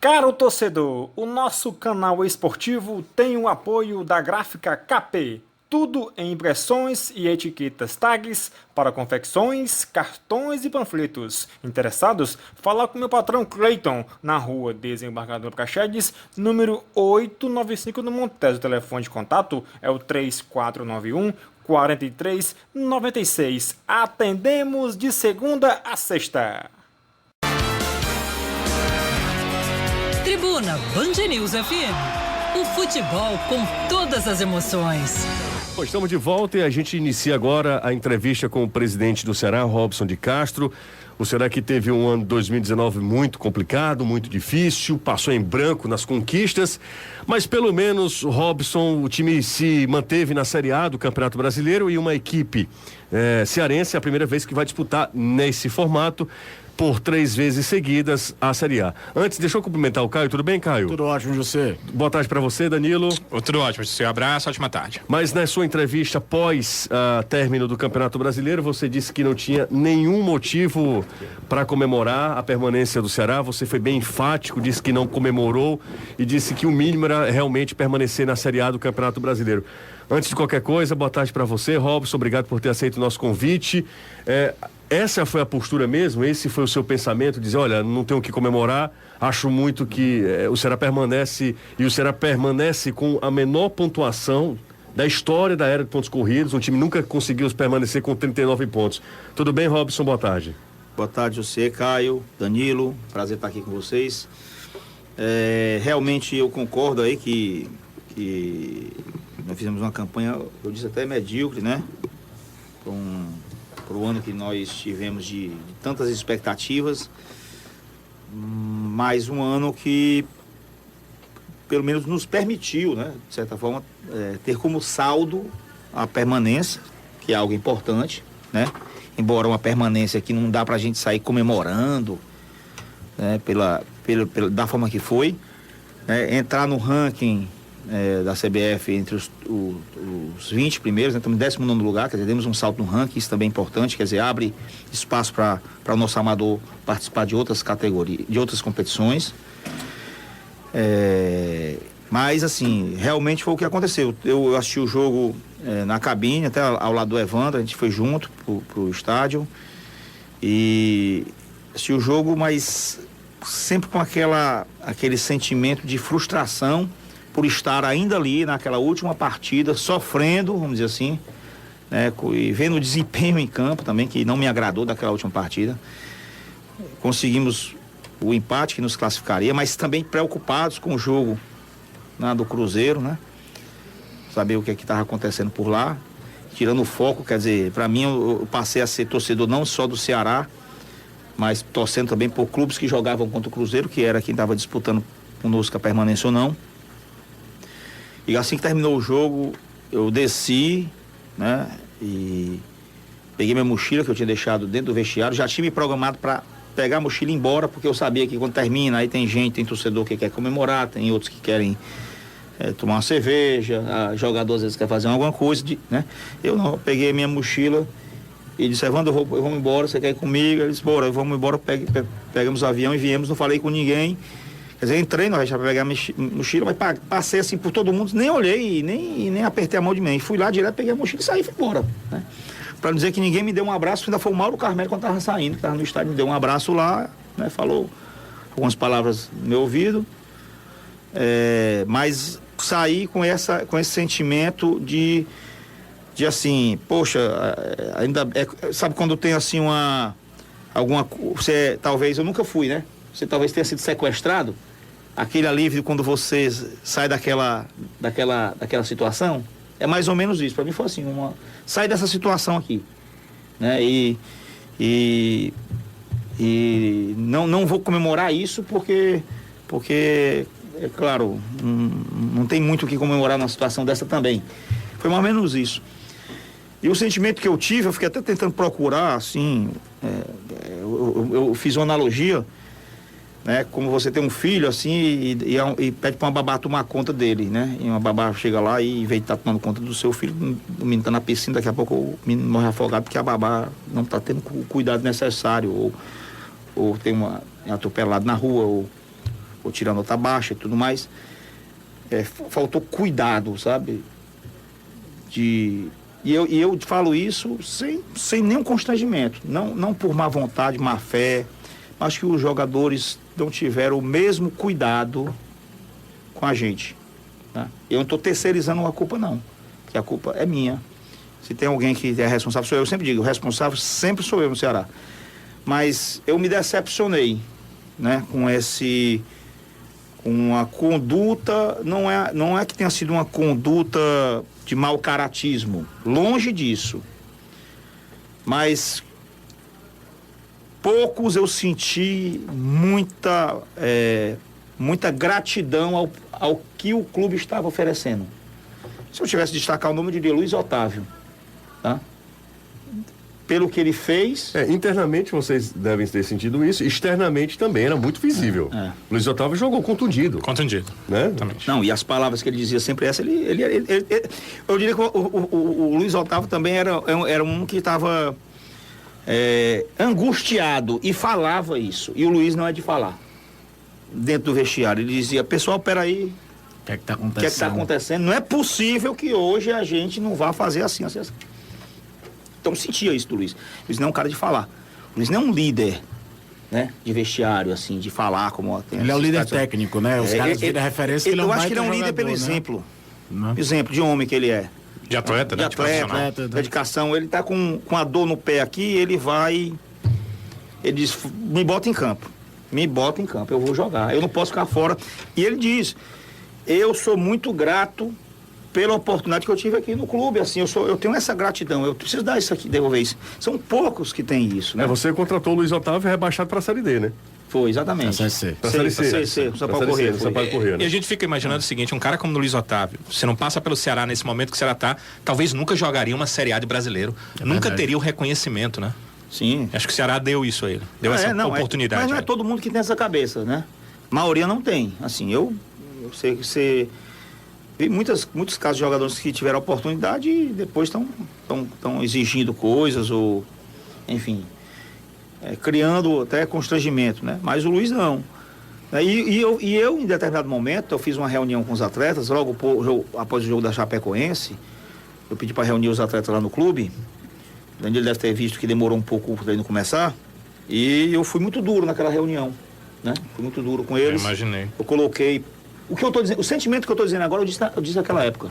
Caro torcedor, o nosso canal esportivo tem o apoio da Gráfica KP. Tudo em impressões e etiquetas tags para confecções, cartões e panfletos. Interessados? Fala com meu patrão Cleiton, na rua Desembargador Praxedes, número 895 no Montes. O telefone de contato é o 3491 4396. Atendemos de segunda a sexta. Tribuna Band News FM. O futebol com todas as emoções. Bom, estamos de volta e a gente inicia agora a entrevista com o presidente do Ceará, Robson de Castro. O Ceará que teve um ano 2019 muito complicado, muito difícil, passou em branco nas conquistas, mas pelo menos, Robson, o time se manteve na Série A do Campeonato Brasileiro e uma equipe cearense, é a primeira vez que vai disputar nesse formato por 3 vezes seguidas a Série A. Antes, deixa eu cumprimentar o Caio. Tudo bem, Caio? Tudo ótimo, José. Boa tarde para você, Danilo. Tudo ótimo, José. Abraço, ótima tarde. Mas na sua entrevista após término do Campeonato Brasileiro, você disse que não tinha nenhum motivo para comemorar a permanência do Ceará. Você foi bem enfático, disse que não comemorou e disse que o mínimo era realmente permanecer na Série A do Campeonato Brasileiro. Antes de qualquer coisa, boa tarde para você, Robson. Obrigado por ter aceito o nosso convite. Essa foi a postura mesmo? Esse foi o seu pensamento? Dizer, olha, não tenho o que comemorar, acho muito que o Ceará permanece, e o Ceará permanece com a menor pontuação da história da era de pontos corridos. Um time nunca conseguiu permanecer com 39 pontos. Tudo bem, Robson? Boa tarde. Boa tarde, José, Caio, Danilo. Prazer estar aqui com vocês. Realmente eu concordo aí que nós fizemos uma campanha, eu disse até medíocre, né? Para o ano que nós tivemos de tantas expectativas, mais um ano que pelo menos nos permitiu, né, de certa forma, ter como saldo a permanência, que é algo importante, né? Embora uma permanência que não dá para a gente sair comemorando, né, da forma que foi, né? Entrar no ranking da CBF entre os 20 primeiros, né? Estamos em 19º lugar, quer dizer, demos um salto no ranking, isso também é importante, quer dizer, abre espaço para o nosso amador participar de outras categorias, de outras competições. Mas assim, realmente foi o que aconteceu. Eu assisti o jogo na cabine, até ao lado do Evandro, a gente foi junto pro estádio e assisti o jogo, mas sempre com aquele sentimento de frustração por estar ainda ali naquela última partida, sofrendo, vamos dizer assim, né, e vendo o desempenho em campo também, que não me agradou daquela última partida. Conseguimos o empate que nos classificaria, mas também preocupados com o jogo, né, do Cruzeiro, né? Saber o que estava acontecendo por lá, tirando o foco, quer dizer, para mim eu passei a ser torcedor não só do Ceará, mas torcendo também por clubes que jogavam contra o Cruzeiro, que era quem estava disputando conosco a permanência ou não. E assim que terminou o jogo, eu desci, né, e peguei minha mochila que eu tinha deixado dentro do vestiário. Já tinha me programado para pegar a mochila e ir embora, porque eu sabia que quando termina, aí tem torcedor que quer comemorar, tem outros que querem tomar uma cerveja, jogador às vezes quer fazer alguma coisa, né? Eu não, eu peguei minha mochila e disse, Evandro, eu vou embora, você quer ir comigo? Ele disse, bora, vamos embora, pegamos o avião e viemos, não falei com ninguém. Quer dizer, entrei, nós já pegar a mochila, mas passei assim por todo mundo, nem olhei, nem apertei a mão de ninguém. Fui lá direto, peguei a mochila e saí e fui embora, né? Pra não dizer que ninguém me deu um abraço, ainda foi o Mauro Carmelo quando tava saindo, que tava no estádio, me deu um abraço lá, né? Falou algumas palavras no meu ouvido, mas saí com esse sentimento de assim, poxa, ainda, sabe quando tem assim talvez, eu nunca fui, né? Você talvez tenha sido sequestrado, aquele alívio quando você sai daquela situação, é mais ou menos isso. Para mim foi assim, sai dessa situação aqui, né? E não vou comemorar isso porque é claro, não tem muito o que comemorar numa situação dessa também. Foi mais ou menos isso. E o sentimento que eu tive, eu fiquei até tentando procurar, assim, eu fiz uma analogia, né? Como você tem um filho assim e pede para uma babá tomar conta dele, né? E uma babá chega lá e vem estar tomando conta do seu filho, o menino está na piscina, daqui a pouco o menino morre afogado porque a babá não está tendo o cuidado necessário, ou tem é atropelado na rua, ou ou tirar nota baixa e tudo mais. Faltou cuidado, sabe? E eu falo isso sem nenhum constrangimento, não por má vontade, má fé. Acho que os jogadores não tiveram o mesmo cuidado com a gente. Né? Eu não estou terceirizando a culpa, não. Que a culpa é minha. Se tem alguém que é responsável, sou eu. Eu sempre digo, o responsável sempre sou eu no Ceará. Mas eu me decepcionei, né? Com a conduta, não é que tenha sido uma conduta de mau caratismo. Longe disso. Mas poucos eu senti muita gratidão ao que o clube estava oferecendo. Se eu tivesse de destacar o nome, eu diria Luiz Otávio, tá? Pelo que ele fez. Internamente vocês devem ter sentido isso, externamente também era muito visível. Luiz Otávio jogou contundido. Contundido. Né? Não, e as palavras que ele dizia sempre essa, eu diria que o Luiz Otávio também era um que estava angustiado e falava isso. E o Luiz não é de falar. Dentro do vestiário, ele dizia, pessoal, peraí, O que é que tá acontecendo? o que é que está acontecendo? Não é possível que hoje a gente não vá fazer assim. Então sentia isso do Luiz. O Luiz não é um cara de falar. O Luiz não é um líder, né? De vestiário, assim, de falar como... Ele é o líder técnico, né? Os caras viram referência que ele é um eu acho que ele é um baita líder pelo jogador, né? exemplo. Não. Exemplo de homem que ele é. De atleta, De né? atleta, dedicação. Ele tá com a dor no pé aqui, ele vai... Ele diz, me bota em campo. Me bota em campo, eu vou jogar. Eu não posso ficar fora. E ele diz, eu sou muito grato pela oportunidade que eu tive aqui no clube, assim, eu tenho essa gratidão, eu preciso dar isso aqui, devolver isso. São poucos que têm isso, né? Você contratou o Luiz Otávio rebaixado para a Série D, né? Foi, exatamente. Pra Série C. Pra Série C. São Paulo Corrêa. São Paulo Corrêa, E né? a gente fica imaginando o seguinte, um cara como o Luiz Otávio, você não passa pelo Ceará nesse momento que o Ceará tá, talvez nunca jogaria uma Série A de brasileiro, nunca verdade. teria o reconhecimento, né? Sim. Acho que o Ceará deu isso a ele, deu essa oportunidade. Mas não a é ele. todo mundo que tem essa cabeça, né? A maioria não tem. Assim, eu sei que você... Vi muitos casos de jogadores que tiveram oportunidade e depois estão exigindo coisas ou, enfim, criando até constrangimento, né? Mas o Luiz não. E eu, em determinado momento, eu fiz uma reunião com os atletas, logo após o jogo da Chapecoense, eu pedi para reunir os atletas lá no clube. Ele deve ter visto que demorou um pouco para ele não começar, e eu fui muito duro naquela reunião, né? Fui muito duro com eles. Eu imaginei. Eu coloquei... O que eu tô dizendo, o sentimento que eu estou dizendo agora, eu disse naquela época.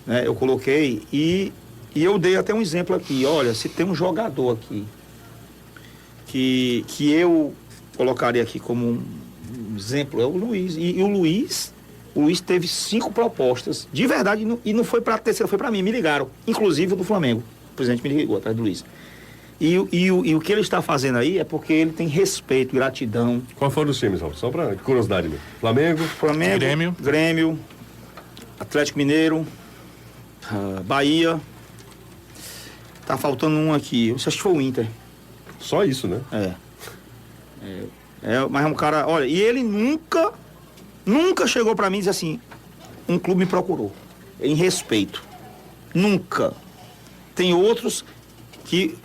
Né? Eu coloquei e eu dei até um exemplo aqui. Olha, se tem um jogador aqui que eu colocaria aqui como um exemplo, é o Luiz. E o Luiz teve 5 propostas, de verdade, e não foi para a terceira, foi para mim, me ligaram. Inclusive o do Flamengo. O presidente me ligou atrás do Luiz. E o que ele está fazendo aí é porque ele tem respeito, gratidão. Qual foram os times, Raul? Só para curiosidade mesmo. Flamengo, Grêmio, Atlético Mineiro, Bahia. Tá faltando um aqui. Eu acho que foi o Inter. só isso, né? Mas é um cara, olha, e ele nunca chegou para mim e disse assim, um clube me procurou, em respeito. Nunca. Tem outros que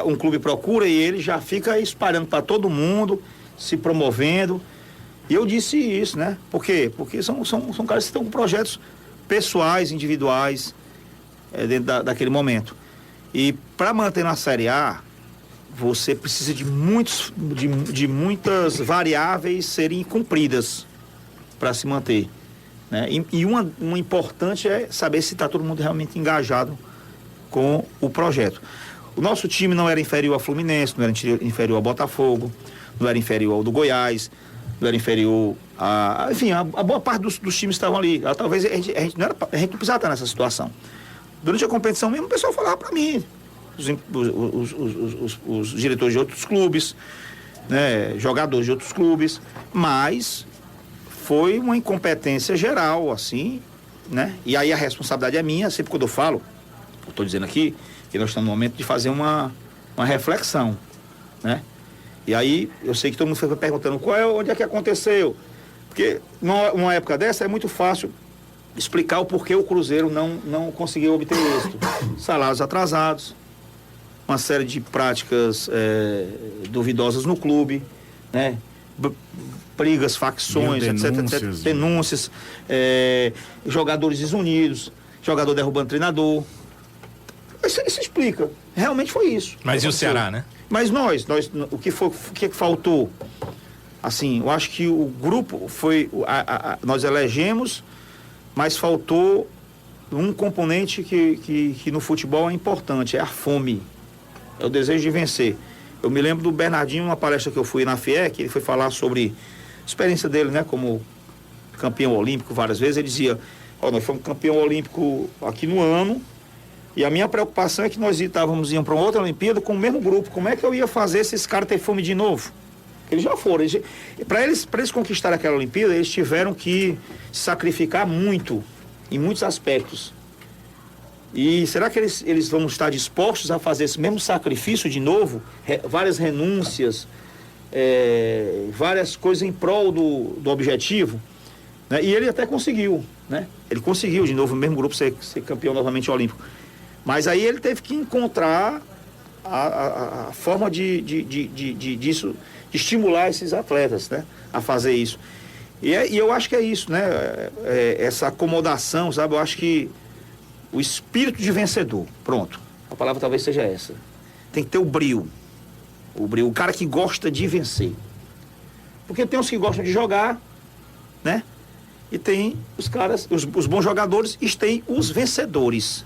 um clube procura e ele já fica espalhando para todo mundo, se promovendo. E eu disse isso, né? Por quê? Porque são caras que estão com projetos pessoais, individuais, dentro daquele momento. E para manter na Série A, você precisa de muitas variáveis serem cumpridas para se manter, né? E uma importante é saber se está todo mundo realmente engajado com o projeto. O nosso time não era inferior ao Fluminense, não era inferior ao Botafogo, não era inferior ao do Goiás, não era inferior a... Enfim, a boa parte dos times estavam ali. Talvez a gente não precisava estar nessa situação. Durante a competição mesmo, o pessoal falava para mim, os diretores de outros clubes, né, jogadores de outros clubes, mas foi uma incompetência geral, assim, né? E aí a responsabilidade é minha, sempre quando eu falo, eu estou dizendo aqui, que nós estamos no momento de fazer uma reflexão, né? E aí, eu sei que todo mundo fica perguntando, onde é que aconteceu? Porque numa época dessa é muito fácil explicar o porquê o Cruzeiro não conseguiu obter êxito. Salários atrasados, uma série de práticas duvidosas no clube, né? brigas, facções, etc. Denúncias, jogadores desunidos, jogador derrubando treinador. Isso explica. Realmente foi isso. Mas e o Ceará, né? Mas nós o que faltou? Assim, eu acho que o grupo foi... nós elegemos, mas faltou um componente que no futebol é importante, é a fome. É o desejo de vencer. Eu me lembro do Bernardinho, uma palestra que eu fui na FIEC, ele foi falar sobre a experiência dele, né, como campeão olímpico várias vezes. Ele dizia, nós fomos campeão olímpico aqui no ano, e a minha preocupação é que nós iam para uma outra Olimpíada com o mesmo grupo. Como é que eu ia fazer esses caras ter fome de novo? Eles já foram. Para eles conquistarem aquela Olimpíada, eles tiveram que se sacrificar muito, em muitos aspectos. E será que eles vão estar dispostos a fazer esse mesmo sacrifício de novo? Várias renúncias, várias coisas em prol do objetivo? Né? E ele até conseguiu, né? Ele conseguiu de novo, o mesmo grupo, ser campeão novamente olímpico. Mas aí ele teve que encontrar a forma disso, de estimular esses atletas, né, a fazer isso. E eu acho que é isso, né? Essa acomodação, sabe? Eu acho que o espírito de vencedor, pronto. A palavra talvez seja essa. Tem que ter o brio. O cara que gosta de vencer. Porque tem os que gostam de jogar, né? E tem os caras, os bons jogadores, e tem os vencedores.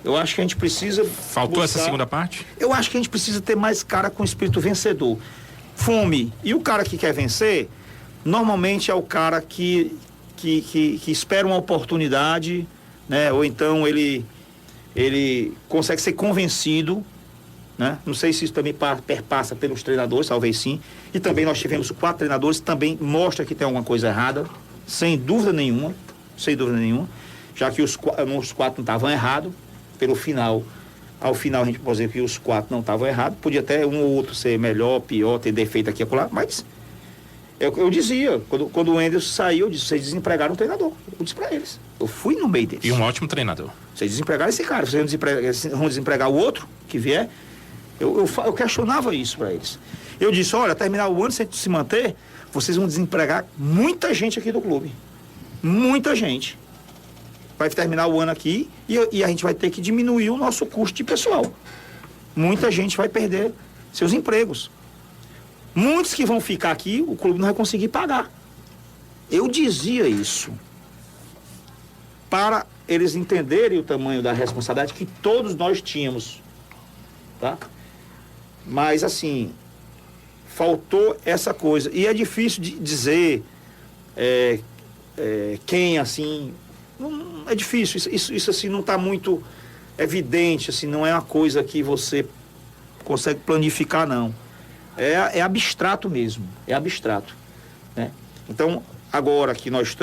Eu acho que a gente precisa... Faltou essa segunda parte? Eu acho que a gente precisa ter mais cara com espírito vencedor. Fome. E o cara que quer vencer, normalmente é o cara que espera uma oportunidade, né? Ou então ele consegue ser convencido, né? Não sei se isso também perpassa pelos treinadores, talvez sim. E também nós tivemos 4 treinadores, também mostra que tem alguma coisa errada, sem dúvida nenhuma, já que os 4 não estavam errados. Ao final a gente pode dizer que os 4 não estavam errados, podia até um ou outro ser melhor, pior, ter defeito aqui e acolá, mas eu dizia, quando o Anderson saiu, eu disse, vocês desempregaram um treinador. Eu disse pra eles, eu fui no meio deles. E um ótimo treinador. Vocês desempregaram esse cara, vocês vão desempregar o outro que vier. Eu questionava isso pra eles. Eu disse, olha, terminar o ano sem se manter, vocês vão desempregar muita gente aqui do clube. Muita gente. Vai terminar o ano aqui e a gente vai ter que diminuir o nosso custo de pessoal. Muita gente vai perder seus empregos. Muitos que vão ficar aqui, o clube não vai conseguir pagar. Eu dizia isso para eles entenderem o tamanho da responsabilidade que todos nós tínhamos, tá? Mas assim, faltou essa coisa. E é difícil de dizer quem assim... É difícil, isso assim não está muito evidente, assim, não é uma coisa que você consegue planificar, não. É abstrato mesmo, né? Então, agora que nós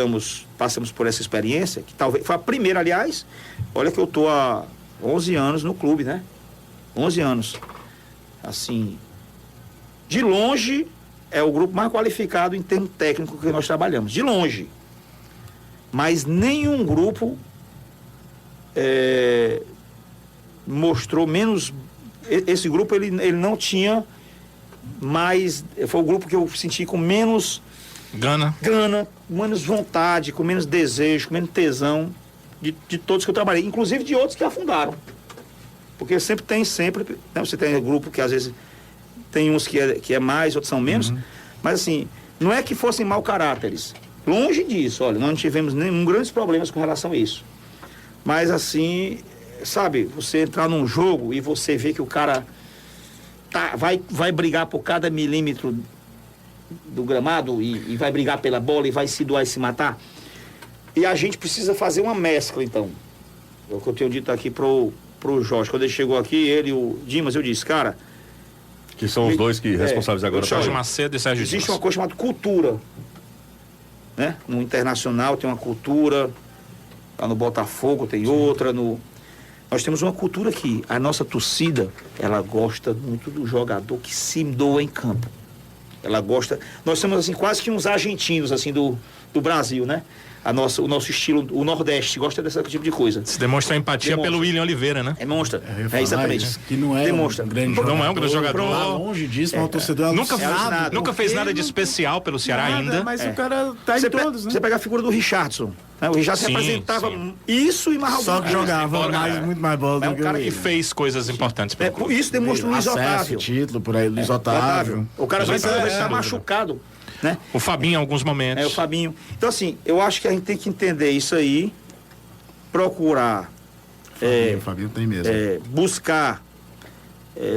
passamos por essa experiência, que talvez foi a primeira, aliás, olha que eu estou há 11 anos no clube, né? 11 anos. Assim, de longe, é o grupo mais qualificado em termos técnicos que nós trabalhamos, de longe. Mas nenhum grupo mostrou menos... Esse grupo, ele não tinha mais... Foi o grupo que eu senti com menos... Gana, menos vontade, com menos desejo, com menos tesão de todos que eu trabalhei. Inclusive de outros que afundaram. Porque sempre tem, né, você tem um grupo que às vezes tem uns que é mais, outros são menos. Mas assim, não é que fossem mau caráteres. Longe disso, olha, nós não tivemos nenhum grandes problemas com relação a isso. Mas assim, sabe, você entrar num jogo e você vê que o cara vai brigar por cada milímetro do gramado e vai brigar pela bola e vai se doar e se matar. E a gente precisa fazer uma mescla, então. É o que eu tenho dito aqui pro Jorge. Quando ele chegou aqui, ele e o Dimas, eu disse, cara... Que são os dois que responsáveis agora. Jorge Macedo e Sérgio Dimas. Existe uma coisa chamada cultura. Né? No Internacional tem uma cultura, lá no Botafogo tem outra, nós temos uma cultura que a nossa torcida, ela gosta muito do jogador que se doa em campo. Ela gosta, nós temos assim quase que uns argentinos assim do Brasil, né? o nosso estilo, o Nordeste gosta desse tipo de coisa. Se demonstra empatia pelo William Oliveira, né? Demonstra. Exatamente. Isso, que não é demonstra. um grande jogador. Não é um grande jogador. Tá longe disso, mas o torcedor Nunca fez nada de especial pelo Ceará ainda. Mas o cara tá em todos, né? Você pega a figura do Richardson. Né? O Richardson representava isso e mais alguma Só que jogava muito mais bola do que o cara que fez coisas importantes pelo clube. Isso demonstra o Luiz Otávio. Título por aí, Luiz Otávio. O cara vai estar machucado. Né? O Fabinho em alguns momentos. O Fabinho. Então, assim, eu acho que a gente tem que entender isso aí, procurar o Fabinho tem mesmo. buscar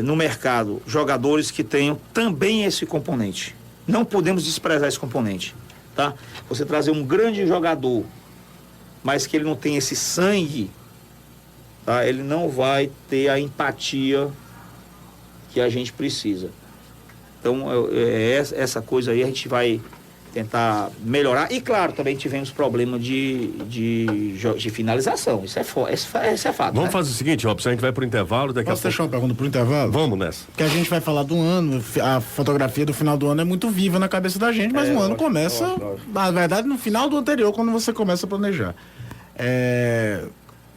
no mercado jogadores que tenham também esse componente. Não podemos desprezar esse componente, tá? Você trazer um grande jogador, mas que ele não tem esse sangue, tá? Ele não vai ter a empatia que a gente precisa. Então, essa coisa aí a gente vai tentar melhorar. E, claro, também tivemos problema de finalização. Isso é fato. Vamos fazer o seguinte, Robson, a gente vai pro intervalo. Daqui Posso a deixar uma pergunta pro intervalo? Vamos nessa. Porque a gente vai falar do ano, a fotografia do final do ano é muito viva na cabeça da gente, mas o ano começa, na verdade, no final do anterior, quando você começa a planejar.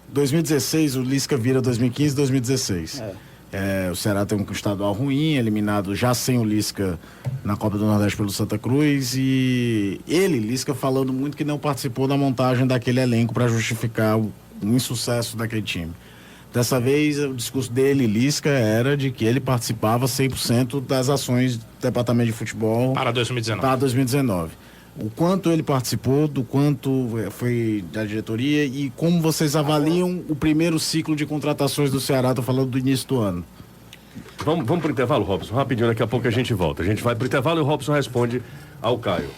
2016, o Lisca vira 2015, 2016. O Ceará tem um estadual ruim, eliminado já sem o Lisca na Copa do Nordeste pelo Santa Cruz, e Lisca, falando muito que não participou da montagem daquele elenco para justificar o insucesso daquele time. Dessa vez, o discurso dele, Lisca, era de que ele participava 100% das ações do Departamento de Futebol para 2019. Para 2019. O quanto ele participou, do quanto foi da diretoria e como vocês avaliam o primeiro ciclo de contratações do Ceará, tô falando do início do ano. Vamos pro intervalo, Robson, rapidinho, daqui a pouco a gente volta. A gente vai pro intervalo e o Robson responde ao Caio.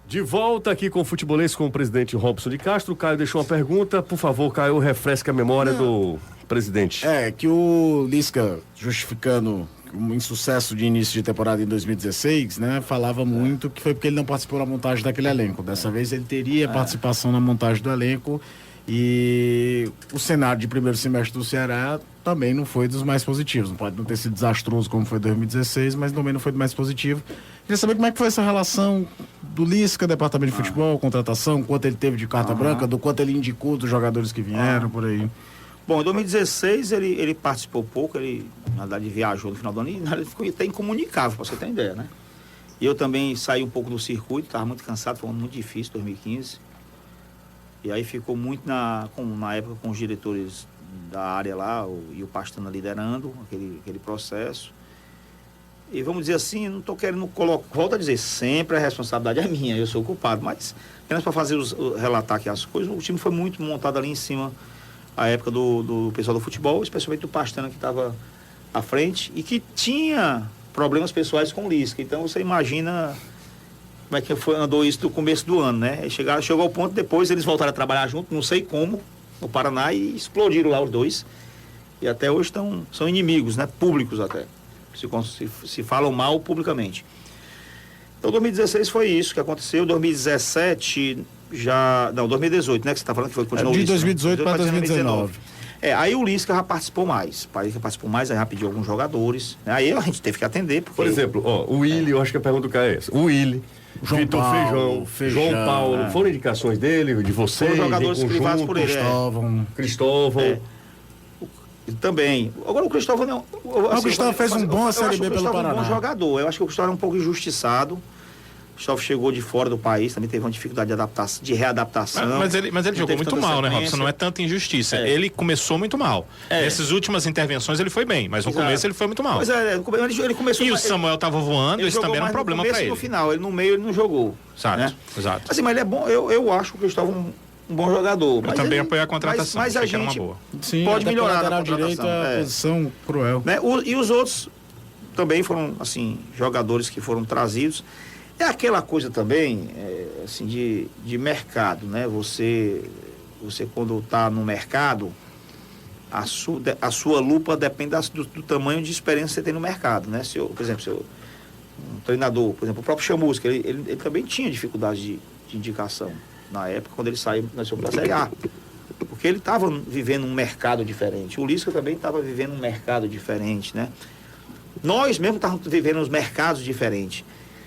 De volta aqui com o Futebolês com o presidente Robson de Castro. O Caio deixou uma pergunta, por favor, Caio, refresque a memória do presidente. Que o Lisca, justificando um insucesso de início de temporada em 2016, né, falava muito que foi porque ele não participou da montagem daquele elenco. Dessa vez ele teria participação na montagem do elenco, e o cenário de primeiro semestre do Ceará também não foi dos mais positivos. Não pode não ter sido desastroso como foi 2016, mas também não foi do mais positivo. Queria saber como é que foi essa relação do Lisca, departamento de futebol, contratação, quanto ele teve de carta branca, do quanto ele indicou dos jogadores que vieram, por aí. Bom, em 2016 ele participou pouco, ele na verdade viajou no final do ano e ele ficou até incomunicável, para você ter ideia, né? E eu também saí um pouco do circuito, estava muito cansado, foi um ano muito difícil, 2015. E aí ficou muito na época com os diretores da área lá, e o Pastana liderando aquele processo. E vamos dizer assim, não estou querendo colocar, volto a dizer, sempre a responsabilidade é minha, eu sou o culpado, mas apenas para relatar aqui as coisas, o time foi muito montado ali em cima, a época do pessoal do futebol, especialmente do Pastana, que estava à frente e que tinha problemas pessoais com o Lisca. Então você imagina como é que andou isso do começo do ano, né? Chegou ao ponto, depois eles voltaram a trabalhar junto, não sei como, no Paraná, e explodiram lá os dois. E até hoje são inimigos, né? Públicos até. Se falam mal publicamente. Então 2016 foi isso que aconteceu. 2017 2018, né? Que você está falando que foi continuou de 2018 para 2019. Aí o Lisca já participou mais. Aí já pediu alguns jogadores. Né? Aí a gente teve que atender. Porque... Por exemplo, o Willi, eu acho que a pergunta do Caio é essa. O Willi, Vitor Feijão, João Paulo, foram indicações dele, de vocês? Foram jogadores privados por ele. Cristóvão. Também. Agora o Cristóvão não. O Cristóvão fez um bom Série B pelo Paraná. Um bom jogador. Eu acho que o Cristóvão é um pouco injustiçado. O Cristóvão chegou de fora do país, também teve uma dificuldade de readaptação. Mas ele jogou muito mal, né, Robson? Não é tanta injustiça. Ele começou muito mal. Nessas últimas intervenções ele foi bem, mas no começo ele foi muito mal. Pois ele começou. E o Samuel estava voando, isso também era um problema para ele. No final, no meio ele não jogou. Exato. Assim, mas ele é bom, eu acho o Cristóvão um bom jogador. Eu também apoiei a contratação, mas a gente pode melhorar na direito a posição cruel. Né? E os outros também foram, assim, jogadores que foram trazidos. É aquela coisa também, assim, de mercado, né? Você quando está no mercado, a sua lupa depende do tamanho de experiência que você tem no mercado, né? Por exemplo, um treinador, por exemplo, o próprio Chamusca, ele também tinha dificuldade de indicação na época, quando ele saiu da Série A. Porque ele estava vivendo um mercado diferente. O Lisca também estava vivendo um mercado diferente, né? Nós mesmo estávamos vivendo uns mercados diferentes.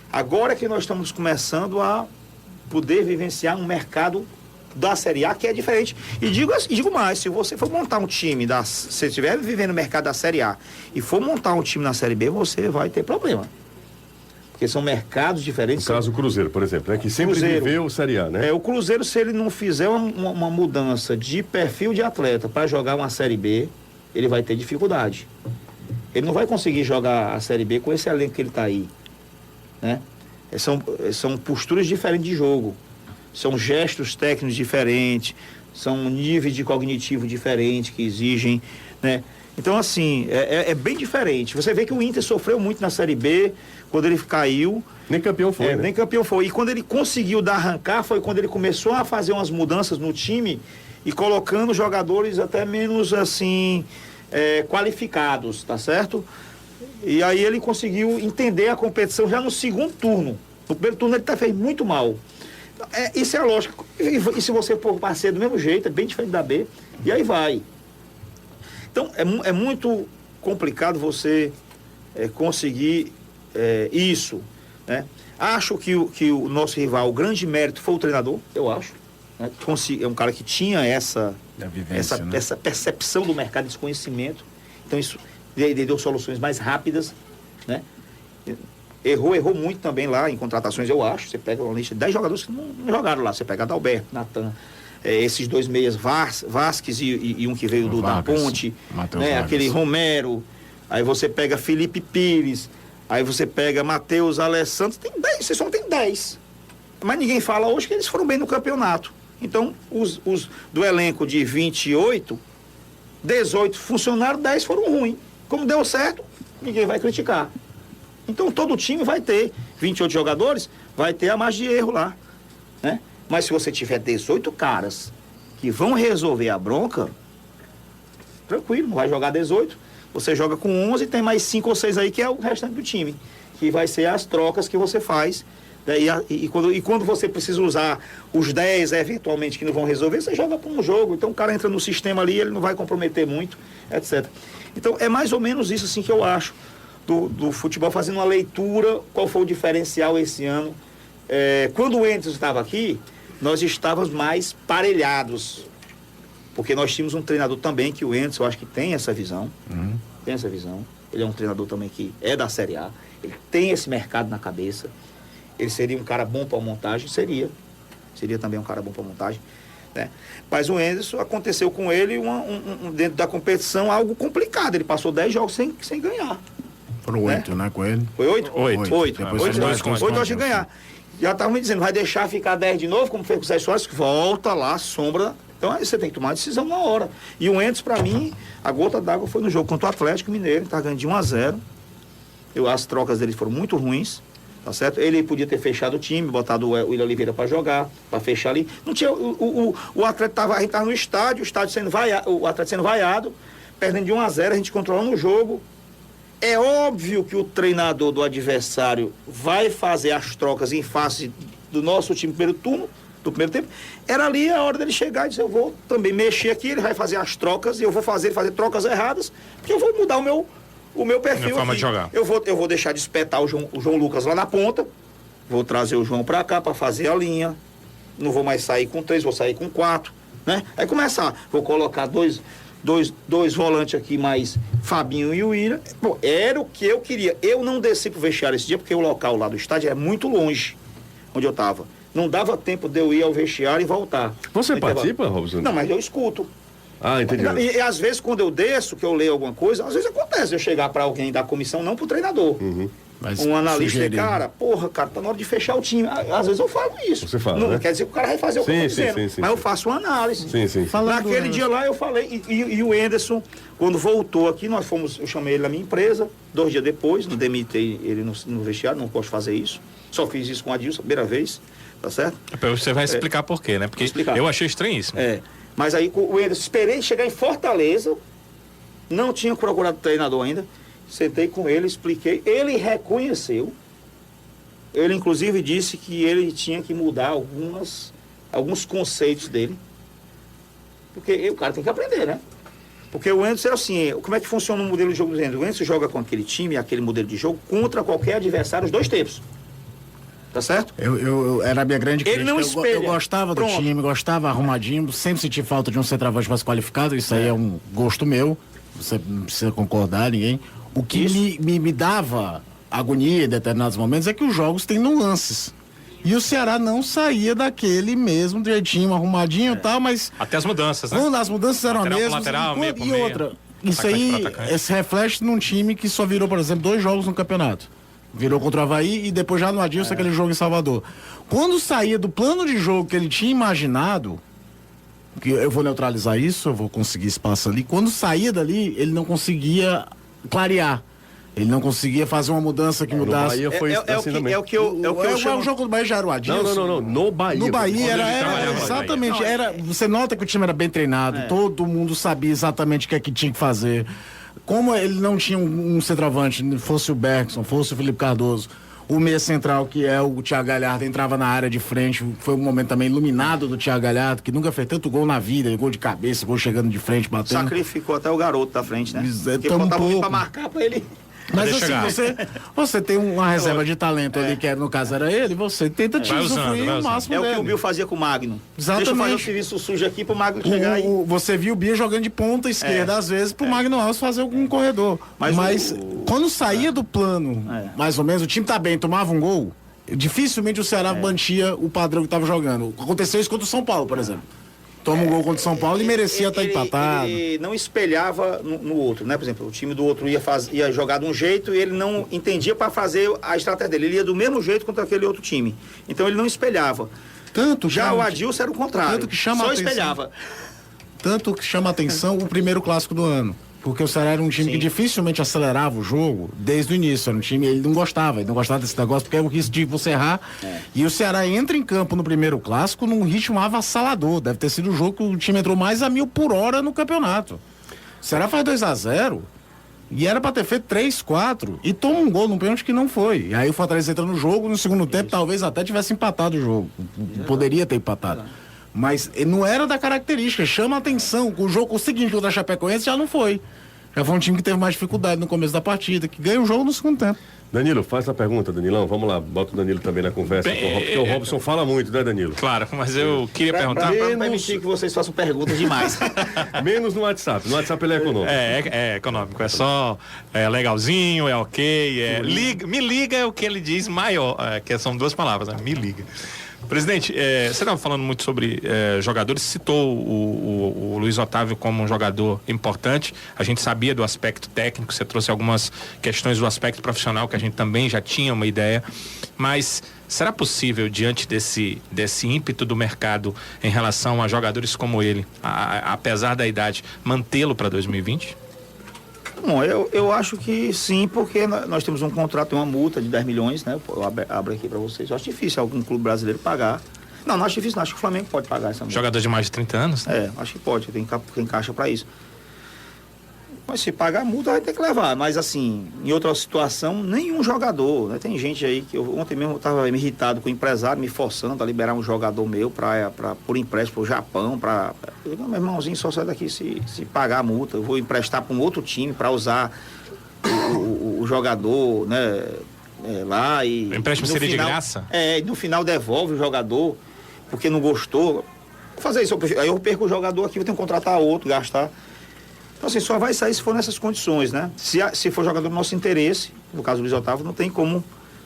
Agora que nós estamos começando a poder vivenciar um mercado da Série A que é diferente. E digo mais, se você for montar um time, se você estiver vivendo o mercado da Série A e for montar um time na Série B, você vai ter problema. Porque são mercados diferentes. No caso, o Cruzeiro, por exemplo, né? Que sempre viveu Série A, né? O Cruzeiro, se ele não fizer uma mudança de perfil de atleta para jogar uma Série B, ele vai ter dificuldade. Ele não vai conseguir jogar a Série B com esse elenco que ele está aí, né? São posturas diferentes de jogo. São gestos técnicos diferentes, são níveis de cognitivo diferentes que exigem, né? Então, assim, é bem diferente. Você vê que o Inter sofreu muito na Série B, quando ele caiu. Nem campeão foi, né? Nem campeão foi. E quando ele conseguiu arrancar, foi quando ele começou a fazer umas mudanças no time e colocando jogadores até menos, assim, qualificados, tá certo? E aí ele conseguiu entender a competição já no segundo turno. No primeiro turno ele fez muito mal. Isso é a lógica. E se você for parceiro do mesmo jeito, é bem diferente da B, e aí vai. Então, é muito complicado você conseguir isso, né? Acho que o nosso rival, o grande mérito foi o treinador, eu acho. Né? É um cara que tinha essa percepção do mercado, esse conhecimento. Então, isso ele deu soluções mais rápidas, né? Errou muito também lá em contratações, eu acho. Você pega uma lista de 10 jogadores que não jogaram lá. Você pega Adalberto, Natan, esses 2 meias, Vasquez e um que veio da Ponte, né? Aquele Romero. Aí você pega Felipe Pires, aí você pega Matheus Alessandro. Tem 10, você só tem 10. Mas ninguém fala hoje que eles foram bem no campeonato. Então, os do elenco de 28, 18 funcionaram, 10 foram ruins. Como deu certo, ninguém vai criticar. Então, todo time vai ter 28 jogadores, vai ter a margem de erro lá, né? Mas se você tiver 18 caras que vão resolver a bronca, tranquilo, não vai jogar 18. Você joga com 11 e tem mais 5 ou 6 aí que é o restante do time, que vai ser as trocas que você faz. Né? E quando você precisa usar os 10 eventualmente que não vão resolver, você joga para um jogo. Então, o cara entra no sistema ali, ele não vai comprometer muito, etc. Então, é mais ou menos isso assim que eu acho. Do futebol, fazendo uma leitura, qual foi o diferencial esse ano. Quando o Enzo estava aqui, nós estávamos mais parelhados, porque nós tínhamos um treinador também, que o Enzo, eu acho que tem essa visão, tem essa visão. Ele é um treinador também que é da Série A, ele tem esse mercado na cabeça. Ele seria um cara bom para montagem? Seria também um cara bom para montagem, né? Mas o Enzo, aconteceu com ele dentro da competição algo complicado. Ele passou 10 jogos sem ganhar. Foram 8, né, com ele? Foi 8? 8. Depois 8 nós de ganhar. Já estavam me dizendo, vai deixar ficar 10 de novo, como fez com o Zé Soares, volta lá, sombra. Então aí você tem que tomar uma decisão na hora. E o Enzo, pra mim, a gota d'água foi no jogo contra o Atlético Mineiro, ele tá ganhando de 1-0. As trocas dele foram muito ruins, tá certo? Ele podia ter fechado o time, botado o William Oliveira pra jogar, pra fechar ali. Não tinha, o atleta a gente tava no estádio, o atleta sendo vaiado, perdendo de 1-0, a gente controlando o jogo. É óbvio que o treinador do adversário vai fazer as trocas em face do nosso time do primeiro tempo. Era ali a hora dele chegar e dizer, eu vou também mexer aqui, ele vai fazer as trocas, e eu vou fazer trocas erradas, porque eu vou mudar o meu perfil. Minha forma de jogar. Eu vou deixar de espetar o João Lucas lá na ponta, vou trazer o João pra cá pra fazer a linha, não vou mais sair com 3, vou sair com 4, né? Aí começar, vou colocar dois volantes aqui, mais Fabinho e o William. Pô, era o que eu queria. Eu não desci pro vestiário esse dia, porque o local lá do estádio é muito longe, onde eu tava. Não dava tempo de eu ir ao vestiário e voltar. Você participa, Robson? Não, mas eu escuto. Ah, entendi. E às vezes, quando eu desço, que eu leio alguma coisa, às vezes acontece eu chegar para alguém da comissão, não pro treinador. Mas um analista, sugerir. cara, tá na hora de fechar o time. Às vezes eu falo isso. Você fala, não né? quer dizer que o cara vai fazer o que eu tô dizendo, mas eu faço uma análise. Sim. Naquele dia lá eu falei, e o Enderson, quando voltou aqui, eu chamei ele na minha empresa, 2 dias depois, não demitei ele no vestiário, não posso fazer isso. Só fiz isso com o Adilson, primeira vez, tá certo? Você vai explicar por quê, né? Porque eu achei estranhíssimo. Mas aí o Enderson, esperei chegar em Fortaleza, não tinha procurado treinador ainda, sentei com ele, expliquei, ele reconheceu. Ele, inclusive, disse que ele tinha que mudar alguns conceitos dele. Porque o cara tem que aprender, né? Porque o Enzo é assim, como é que funciona o modelo de jogo do Enzo? O Enzo joga com aquele time, aquele modelo de jogo, contra qualquer adversário os 2 tempos. Tá certo? Era a minha grande Ele crítica. não espelha. Eu gostava do Pronto. time, gostava arrumadinho, sempre senti falta de um centroavante mais qualificado, isso aí é um gosto meu, você não precisa concordar, ninguém. O que me dava agonia em determinados momentos é que os jogos têm nuances. E o Ceará não saía daquele mesmo jeitinho, arrumadinho e tal, mas Até as mudanças, né? quando as mudanças eram as Lateral pro mesmas. lateral, meia pro meia. Outra, isso Atacante aí, pro atacante. esse reflete num time que só virou, por exemplo, 2 jogos no campeonato. Virou contra o Avaí e depois já no Adilson aquele jogo em Salvador. Quando saía do plano de jogo que ele tinha imaginado, que eu vou neutralizar isso, eu vou conseguir espaço ali. Quando saía dali, ele não conseguia clarear. Ele não conseguia fazer uma mudança que No mudasse. Bahia foi assim também. É o que eu chamo... O jogo do Bahia já era o Adilson. Não. No Bahia. No Bahia Quando era ele trabalhava no exatamente. Bahia. Era, você nota que o time era bem treinado, todo mundo sabia exatamente o que é que tinha que fazer. Como ele não tinha um centroavante, fosse o Bergson, fosse o Felipe Cardoso, o meia central, que é o Thiago Galhardo, entrava na área de frente, foi um momento também iluminado do Thiago Galhardo, que nunca fez tanto gol na vida, gol de cabeça, gol chegando de frente, batendo. Sacrificou até o garoto da frente, né? Porque Tão faltava alguém pouco. pra marcar pra ele. Mas Deixa assim, você tem uma reserva de talento ali, que no caso era ele, você tenta te Vai usando, usufruir vai o usando. máximo É o que dele. o Bill fazia com o Magno. Exatamente. Deixa eu fazer o serviço sujo aqui pro Magno chegar aí. Você viu o Bia jogando de ponta esquerda, às vezes, pro Magno Alves fazer algum corredor. Mas quando saía do plano, mais ou menos, o time tá bem, tomava um gol, dificilmente o Ceará mantinha o padrão que tava jogando. Aconteceu isso contra o São Paulo, por exemplo. Toma um gol contra o São Paulo e merecia estar empatado. Ele não espelhava no outro, né? Por exemplo, o time do outro ia jogar de um jeito e ele não entendia para fazer a estratégia dele. Ele ia do mesmo jeito contra aquele outro time. Então ele não espelhava. Tanto Já chama- o Adilson era o contrário. Tanto que chama Só a atenção. espelhava. Tanto que chama a atenção o primeiro clássico do ano. Porque o Ceará era um time que dificilmente acelerava o jogo desde o início. Era um time, ele não gostava desse negócio, porque é o risco de você errar. E o Ceará entra em campo no primeiro clássico num ritmo avassalador. Deve ter sido o jogo que o time entrou mais a 1000 por hora no campeonato. O Ceará faz 2-0 e era pra ter feito 3-4 e toma um gol num pênalti que não foi. E aí o Fortaleza entra no jogo, no segundo tempo talvez até tivesse empatado o jogo. Poderia ter empatado. Mas não era da característica, chama a atenção. O jogo, o seguinte, contra a Chapecoense já não foi. Já foi um time que teve mais dificuldade no começo da partida, que ganha o jogo no segundo tempo. Danilo, faz a pergunta, Danilão. Vamos lá, bota o Danilo também na conversa. Porque o Robson fala muito, né, Danilo? Claro, mas eu queria perguntar. Pra não permitir que vocês façam perguntas demais. Menos no WhatsApp. No WhatsApp ele é econômico. É econômico, é só legalzinho, é ok, me liga é o que ele diz maior, que são 2 palavras, né? Me liga. Presidente, você estava falando muito sobre jogadores, citou o Luiz Otávio como um jogador importante, a gente sabia do aspecto técnico, você trouxe algumas questões do aspecto profissional que a gente também já tinha uma ideia, mas será possível, diante desse ímpeto do mercado em relação a jogadores como ele, apesar da idade, mantê-lo para 2020? Bom, eu acho que sim, porque nós temos um contrato e uma multa de 10 milhões, né? Eu abro aqui para vocês. Eu acho difícil algum clube brasileiro pagar. Não acho difícil, não. Acho que o Flamengo pode pagar essa multa. Jogador de mais de 30 anos? Né? Acho que pode, tem caixa para isso. Mas se pagar a multa, vai ter que levar. Mas assim, em outra situação, nenhum jogador, né? Tem gente aí que ontem mesmo eu estava me irritado com o empresário, me forçando a liberar um jogador meu por empréstimo pro Japão, eu digo, meu irmãozinho, só sai daqui se pagar a multa. Eu vou emprestar para um outro time para usar o jogador, né? Lá e... O empréstimo seria de graça? E no final devolve o jogador, porque não gostou. Vou fazer isso, aí eu perco o jogador aqui, vou ter que contratar outro, gastar. Então, assim, só vai sair se for nessas condições, né? Se for jogador do nosso interesse, no caso do Luiz Otávio, não tem como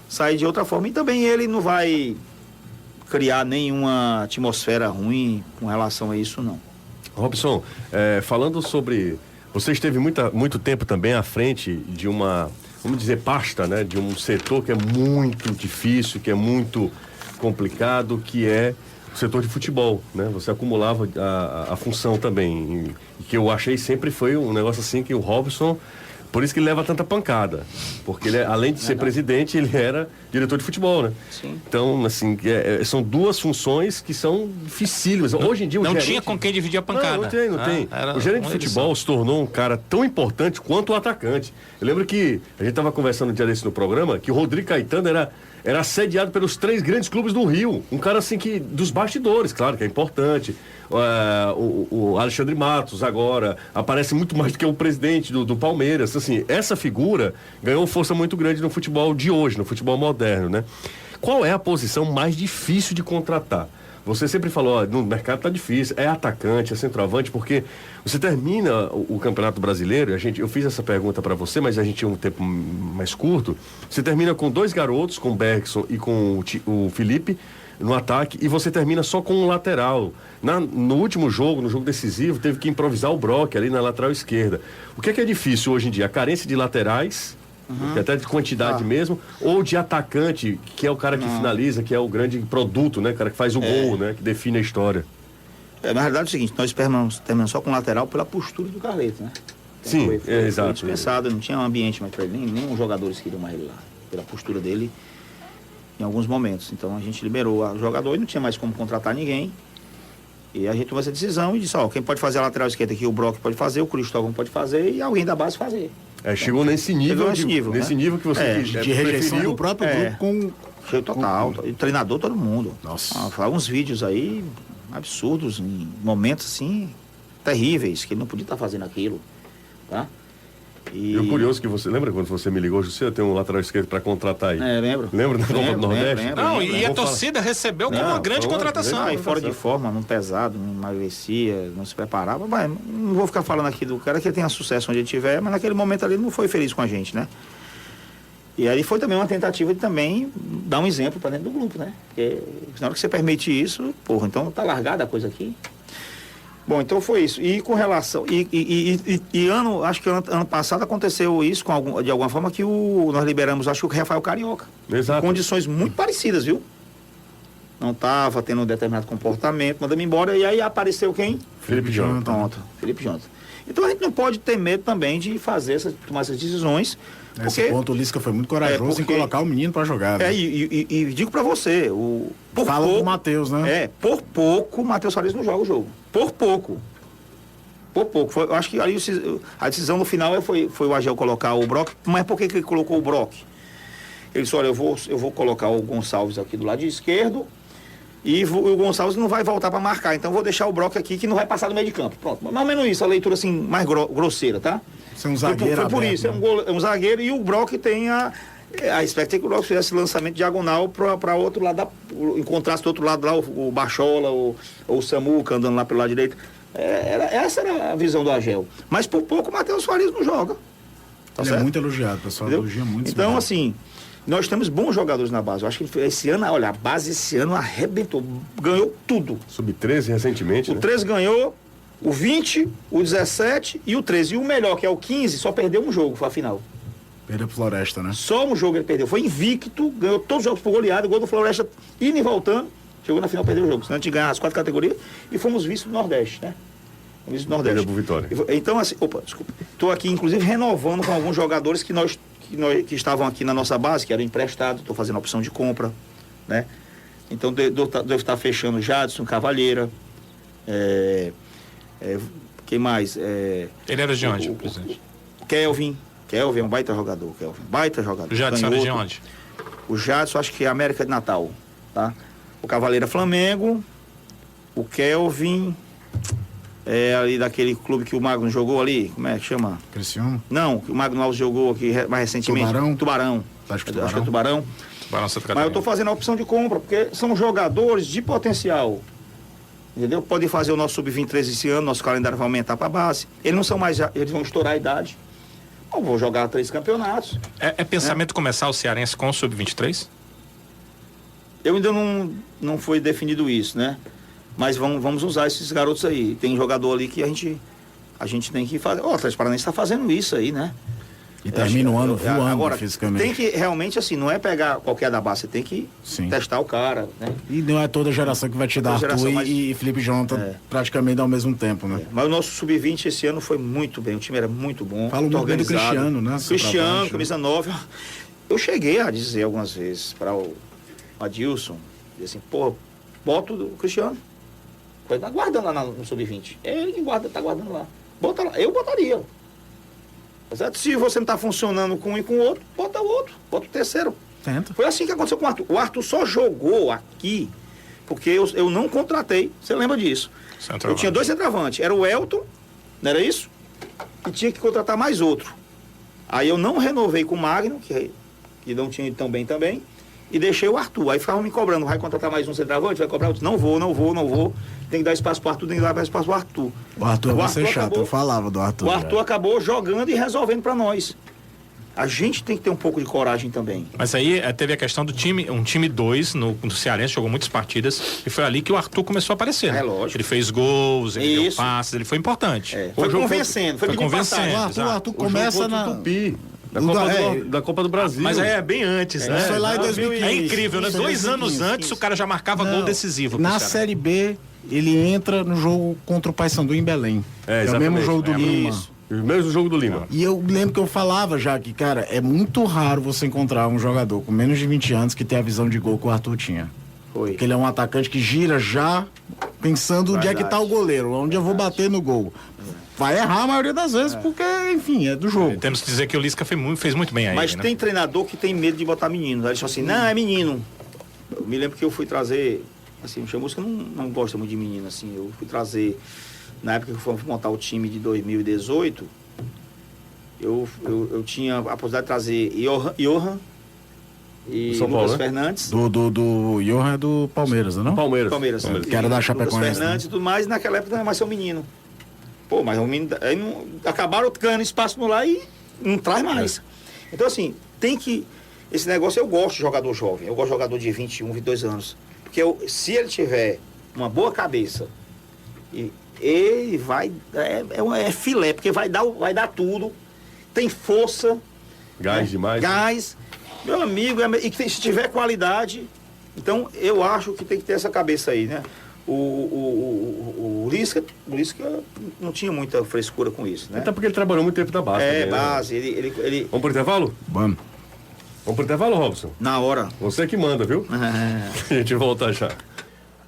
sair de outra forma. E também ele não vai criar nenhuma atmosfera ruim com relação a isso, não. Robson, falando sobre... Você esteve muito tempo também à frente de uma, vamos dizer, pasta, né? De um setor que é muito difícil, que é muito complicado, que é o setor de futebol, né? Você acumulava a função também, e que eu achei sempre foi um negócio assim que o Robson, por isso que ele leva tanta pancada, porque ele, além de ser presidente, ele era diretor de futebol, né? Sim. Então, assim, são 2 funções que são dificílimas. Hoje em dia o Não gerente... tinha com quem dividir a pancada. Não tem. O gerente de futebol se tornou um cara tão importante quanto o atacante. Eu lembro que a gente estava conversando um dia desse no programa, que o Rodrigo Caetano era assediado pelos 3 grandes clubes do Rio. Um cara assim que, dos bastidores, claro que é importante. O Alexandre Matos agora aparece muito mais do que o presidente do Palmeiras. Assim, essa figura ganhou força muito grande no futebol de hoje, no futebol moderno, né? Qual é a posição mais difícil de contratar? Você sempre falou, ó, no mercado tá difícil, é atacante, é centroavante, porque você termina o Campeonato Brasileiro, eu fiz essa pergunta para você, mas a gente tinha um tempo mais curto, você termina com 2 garotos, com o Bergson e com o Felipe, no ataque, e você termina só com um lateral. No último jogo, no jogo decisivo, teve que improvisar o Brock ali na lateral esquerda. O que é difícil hoje em dia? A carência de laterais, até de quantidade mesmo, ou de atacante, que é o cara que finaliza, que é o grande produto, né? O cara que faz o gol, né? Que define a história. Na realidade é o seguinte, nós terminamos só com o lateral pela postura do Carleto, né? Sim, exato. Foi dispensado, não tinha um ambiente mais para ele, nem os jogadores queriam mais ele lá, pela postura dele em alguns momentos. Então a gente liberou o jogador e não tinha mais como contratar ninguém. E a gente tomou essa decisão e disse, ó, quem pode fazer a lateral esquerda aqui, o Brock pode fazer, o Cristóvão pode fazer e alguém da base fazer. Chegou nesse nível, nesse nível que você de rejeição do próprio grupo com... Cheio total, o treinador, todo mundo. Nossa. Falar uns vídeos aí absurdos, em momentos assim, terríveis, que ele não podia estar fazendo aquilo, tá? E o curioso que você lembra quando você me ligou, José, tem um lateral esquerdo para contratar aí? Lembro. Lembra da Copa do Nordeste? E a torcida recebeu como uma grande contratação. Aí fora de forma, não pesado, não emagrecia, não se preparava, mas não vou ficar falando aqui do cara que ele tenha sucesso onde ele estiver, mas naquele momento ali ele não foi feliz com a gente, né? E aí foi também uma tentativa de também dar um exemplo para dentro do grupo, né? Porque na hora que você permite isso, porra, então tá largada a coisa aqui. Bom, então foi isso. E com relação. Acho que ano passado aconteceu isso de alguma forma que nós liberamos, acho que o Rafael Carioca. Exato. Condições muito parecidas, viu? Não estava tendo um determinado comportamento, mandamos embora, e aí apareceu quem? Felipe Jonathan. Pronto, Felipe Jonathan. Então a gente não pode ter medo também de tomar essas decisões. Nesse ponto o Lisca foi muito corajoso em colocar o menino para jogar. Né? E digo para você, fala do Matheus, né? Por pouco o Matheus Farias não joga o jogo. Por pouco. Eu acho que ali a decisão no final foi o Agel colocar o Brock. Mas por que ele colocou o Brock? Ele disse, olha, eu vou colocar o Gonçalves aqui do lado esquerdo e o Gonçalves não vai voltar para marcar. Então eu vou deixar o Brock aqui que não vai passar do meio de campo. Pronto. Mais ou menos isso, a leitura assim, mais grosseira, tá? Você é um zagueiro foi por isso, é um zagueiro e o Brock tem a expectativa que o Brock fizesse lançamento diagonal para outro lado, encontrasse do outro lado lá o Bachola ou o Samuca andando lá pelo lado direito. Essa era a visão do Agel. Mas por pouco o Matheus Farias não joga. Tá Ele certo? é muito elogiado, o pessoal elogia muito. Então, assim, nós temos bons jogadores na base. Eu acho que esse ano, olha, a base esse ano arrebentou, ganhou tudo. Sub-13 recentemente, O 13 ganhou, o 20, o 17 e o 13. E o melhor, que é o 15, só perdeu um jogo, foi a final. Perdeu pro Floresta, né? Só um jogo ele perdeu. Foi invicto, ganhou todos os jogos por goleada, gol do Floresta indo e voltando. Chegou na final, perdeu o jogo. Senão a gente ganhar as 4 categorias e fomos vice do Nordeste, né? Vice do Nordeste. Perdeu pro Vitória. Então, assim, desculpa. Estou aqui, inclusive, renovando com alguns jogadores que estavam aqui na nossa base, que eram emprestados. Estou fazendo a opção de compra, né? Então, devo estar fechando Jadson, Cavalheira. Quem mais? Ele era de onde, presidente? Kelvin é um baita jogador, baita jogador. O Jadson era de onde? O Jadson, acho que é América de Natal, tá? O Cavaleiro Flamengo, o Kelvin, ali daquele clube que o Magno jogou ali, como é que chama? Cristiano? Não, que o Magno Alves jogou aqui mais recentemente. Tubarão. Acho que é Tubarão. Mas eu estou fazendo a opção de compra, porque são jogadores de potencial. Entendeu? Podem fazer o nosso Sub-23 esse ano, nosso calendário vai aumentar para a base. Eles não são mais, eles vão estourar a idade. Eu vou jogar 3 campeonatos. É pensamento começar o Cearense com o Sub-23? Eu ainda não foi definido isso, né? Mas vamos usar esses garotos aí. Tem jogador ali que a gente tem que fazer. O Atlético Paranaense está fazendo isso aí, né? E termina o ano voando agora, fisicamente. Tem que realmente, assim, não é pegar qualquer da base, você tem que testar o cara, né? E não é toda geração que vai te dar Arthur e Felipe Jonathan praticamente ao mesmo tempo, né? Mas o nosso Sub-20 esse ano foi muito bem, o time era muito bom. Fala muito bem do Cristiano, né? Cristiano, camisa 9. Eu cheguei a dizer algumas vezes para o Adilson, assim, pô, bota o Cristiano. Foi guardando lá no Sub-20. É ele que tá guardando lá. Bota lá, eu botaria. Certo? Se você não está funcionando com um e com o outro, bota o outro, bota o terceiro. Tenta. Foi assim que aconteceu com o Arthur. O Arthur só jogou aqui porque eu não contratei. Você lembra disso? Eu tinha 2 centroavantes. Era o Elton, não era isso? E tinha que contratar mais outro. Aí eu não renovei com o Magno, que não tinha ido tão bem também. e deixei o Arthur. Aí ficavam me cobrando, vai contratar mais um centroavante, vai cobrar outro. Não vou. Tem que dar espaço pro Arthur, tem que dar espaço pro Arthur. O Arthur vai ser chato, eu falava do Arthur. O Arthur acabou jogando e resolvendo pra nós. A gente tem que ter um pouco de coragem também. Mas aí teve a questão do time, um time 2 no Cearense, jogou muitas partidas, e foi ali que o Arthur começou a aparecer. Né? Lógico. Ele fez gols, ele deu passes, ele foi importante. Foi convencendo, foi convencendo. O Arthur começa na... Tupi. Da Copa do Brasil. Mas aí é bem antes, né? Foi lá em 2015. É incrível, né? 2 anos antes o cara já marcava gol decisivo. Na Série B, ele entra no jogo contra o Paysandu em Belém. É o mesmo jogo do Lima. O mesmo jogo do Lima. E eu lembro que eu falava já que, cara, é muito raro você encontrar um jogador com menos de 20 anos que tem a visão de gol que o Arthur tinha. Porque ele é um atacante que gira já pensando onde é que tá o goleiro, onde eu vou bater no gol. Vai errar a maioria das vezes, porque, enfim, é do jogo. Temos que dizer que o Lisca fez muito bem aí. Mas tem treinador que tem medo de botar menino. Eles falam assim, não, é menino. Eu me lembro que eu fui trazer, assim, o Chamusca não gosta muito de menino, assim. Eu fui trazer, na época que fomos montar o time de 2018, eu tinha a possibilidade de trazer Johan e São Lucas Paulo, né? Fernandes. Do Johan é do Palmeiras, não? Palmeiras. Que era da Lucas Chapecoense, Fernandes e tudo mais, e naquela época não era mais ser um menino. Pô, mas o menino, aí não, acabaram ganhando espaço no lá e não traz mais. Então, assim, tem que... Esse negócio, eu gosto de jogador jovem. Eu gosto de jogador de 21, 22 anos. Porque se ele tiver uma boa cabeça, ele vai... É filé, porque vai dar tudo. Tem força. Gás demais. Gás. Meu amigo, e que se tiver qualidade... Então, eu acho que tem que ter essa cabeça aí, né? O Lisca não tinha muita frescura com isso, né? Até porque ele trabalhou muito tempo na base. também, base. Né? Ele... Vamos pro intervalo? Vamos. Vamos pro intervalo, Robson? Na hora. Você que manda, viu? A gente volta já.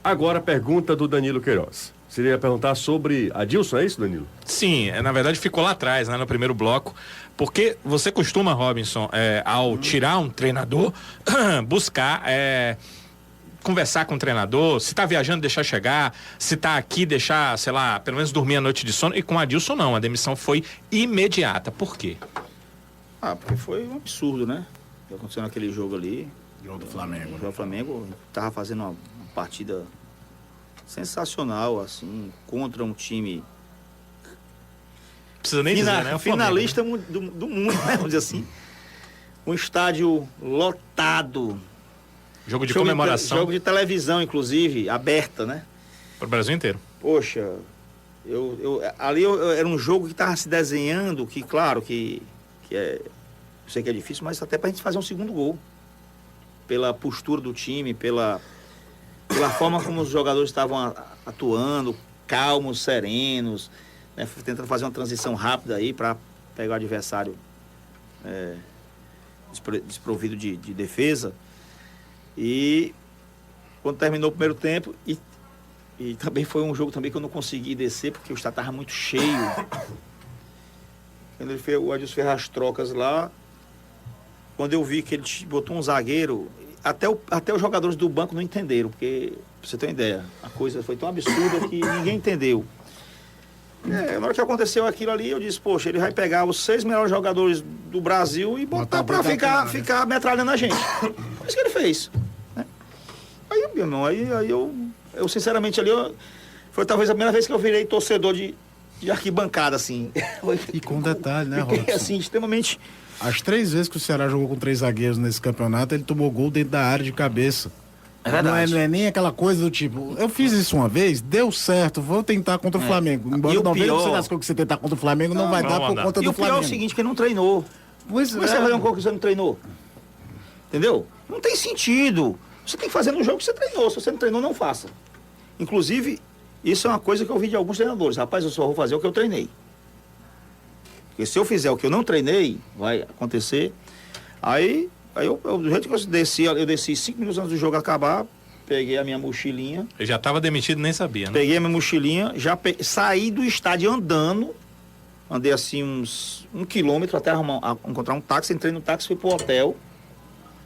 Agora a pergunta do Danilo Queiroz. Você ia perguntar sobre Adilson, é isso, Danilo? Sim, na verdade ficou lá atrás, né, no primeiro bloco, porque você costuma, Robinson, ao tirar um treinador, buscar... conversar com o treinador, se tá viajando, deixar chegar, se tá aqui, deixar, sei lá, pelo menos dormir a noite de sono. E com o Adilson não, a demissão foi imediata. Por quê? Porque foi um absurdo, né? O que aconteceu naquele jogo ali. Jogo do Flamengo. O jogo do Flamengo tava fazendo uma partida sensacional, assim, contra um time... Precisa nem dizer, né? Finalista do mundo, né? Vamos dizer assim. Um estádio lotado. Jogo de comemoração. Jogo de televisão, inclusive, aberta, né? Para o Brasil inteiro. Poxa, ali era um jogo que estava se desenhando, que claro que eu sei que é difícil, mas até para a gente fazer um segundo gol. Pela postura do time, pela forma como os jogadores estavam atuando, calmos, serenos, né? Tentando fazer uma transição rápida aí para pegar o adversário desprovido de defesa. E quando terminou o primeiro tempo, e também foi um jogo também que eu não consegui descer, porque o estádio estava muito cheio. Quando o Adilson fez as trocas lá, quando eu vi que ele botou um zagueiro, até os jogadores do banco não entenderam, porque, pra você ter uma ideia, a coisa foi tão absurda que ninguém entendeu. Na hora que aconteceu aquilo ali, eu disse, poxa, ele vai pegar os 6 melhores jogadores do Brasil e botar pra ficar metralhando a gente. Foi isso que ele fez. Né? Aí, meu irmão, aí eu sinceramente ali, foi talvez a primeira vez que eu virei torcedor de arquibancada, assim. E com detalhe, né, Fiquei, Robson? assim, extremamente... As 3 vezes que o Ceará jogou com 3 zagueiros nesse campeonato, ele tomou gol dentro da área de cabeça. É verdade. Não é nem aquela coisa do tipo, eu fiz isso uma vez, deu certo, vou tentar contra o Flamengo. Embora 90% das coisas que você tentar contra o Flamengo não vai dar por conta do Flamengo. E o pior é o seguinte, que ele não treinou. Pois Como você vai fazer um gol que você não treinou? Entendeu? Não tem sentido. Você tem que fazer no jogo que você treinou. Se você não treinou, não faça. Inclusive, isso é uma coisa que eu vi de alguns treinadores. Rapaz, eu só vou fazer o que eu treinei. Porque se eu fizer o que eu não treinei, vai acontecer. Aí do jeito que eu desci 5 minutos antes do jogo acabar, peguei a minha mochilinha. Ele já estava demitido, nem sabia, né? Peguei a minha mochilinha, saí do estádio andando. Andei assim uns 1 quilômetro até encontrar um táxi. Entrei no táxi, fui pro hotel.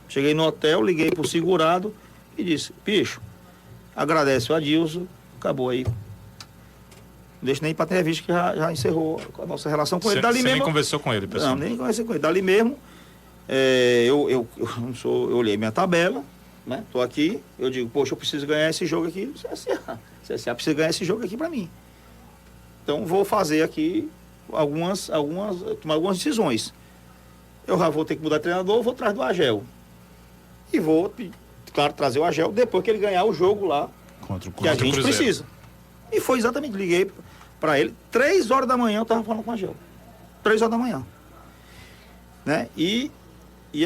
Cheguei no hotel, liguei pro segurado e disse, bicho, agradece o Adilson, acabou aí. Não deixa nem ir pra entrevista que já encerrou a nossa relação com ele. Dali Você mesmo, nem conversou com ele, pessoal? Não, nem conversei com ele. Dali mesmo, Eu olhei minha tabela, né? Tô aqui, eu digo, poxa, eu preciso ganhar esse jogo aqui do CSA. O CSA precisa ganhar esse jogo aqui para mim. Então vou fazer aqui tomar algumas decisões. Eu já vou ter que mudar de treinador, vou atrás do Agel. E vou, claro, trazer o Agel depois que ele ganhar o jogo lá Contra o que a gente Cruzeiro. precisa. E foi exatamente, liguei para ele, 3 horas da manhã eu estava falando com o Agel. 3 horas da manhã. Né? E